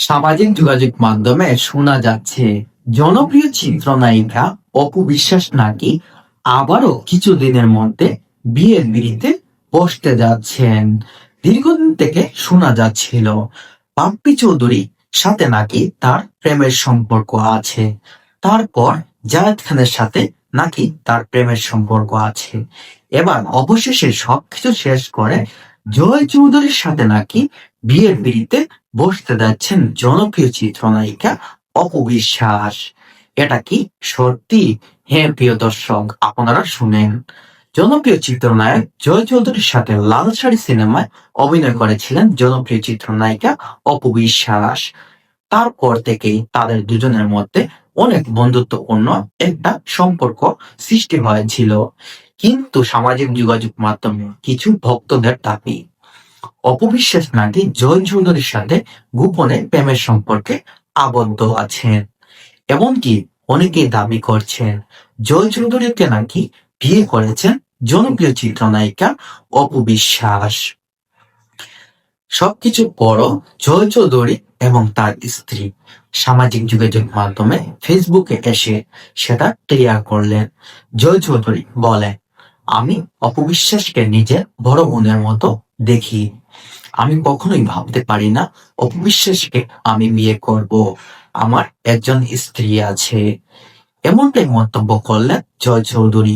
সামাজিক যোগাযোগ মাধ্যমে শোনা যাচ্ছে জনপ্রিয় চিত্রনায়িকা অপু বিশ্বাস নাকি আবারও কিছুদিনের মধ্যে বিয়ের পিঁড়িতে বসতে যাচ্ছেন। দীর্ঘদিন থেকে শোনা যাচ্ছিল পাপ্পি চৌধুরীর সাথে নাকি তার প্রেমের সম্পর্ক আছে। তারপর জায়েদ খানের সাথে নাকি তার প্রেমের সম্পর্ক আছে। এবার অবশেষে সবকিছু শেষ করে জয় চৌধুরীর সাথে নাকি বিয়ের পিঁড়িতে বসতে যাচ্ছেন জনপ্রিয় চিত্রনায়িকা অপু বিশ্বাস। এটা কি সত্যি? হ্যাঁ প্রিয় দর্শক, আপনারা শুনেন। জনপ্রিয় চিত্রনায়ক জয় চৌধুরীর সাথে লাল শাড়ি সিনেমায় অভিনয় করেছিলেন জনপ্রিয় চিত্রনায়িকা অপু বিশ্বাস। তারপর থেকেই তাদের দুজনের মধ্যে অনেক বন্ধুত্বপূর্ণ একটা সম্পর্ক সৃষ্টি হয়েছিল। কিন্তু সামাজিক যোগাযোগ মাধ্যমে কিছু ভক্তদের দাবি অপবিশ্বাস নাকি জয় চৌধুরীর সাথে গোপনে প্রেমের সম্পর্কে আবদ্ধ আছেন। এমনকি অনেকেই দাবি করছেন জয় চৌধুরীকে নাকি বিয়ে করেছেন জনপ্রিয় চিত্রনায়িকা অপবিশ্বাস। সবকিছু পরও জয় চৌধুরী এবং তার স্ত্রী সামাজিক যোগাযোগ মাধ্যমে ফেসবুকে এসে সেটা ক্লিয়ার করলেন। জয় চৌধুরী বলে, আমি অপবিশ্বাসকে নিজের বড় বোনের মতো দেখি। আমি কখনোই ভাবতে পারি না অপবিশ্বাসকে আমি বিয়ে করব। আমার একজন স্ত্রী আছে। এমনটাই মন্তব্য করলেন জয় চৌধুরী।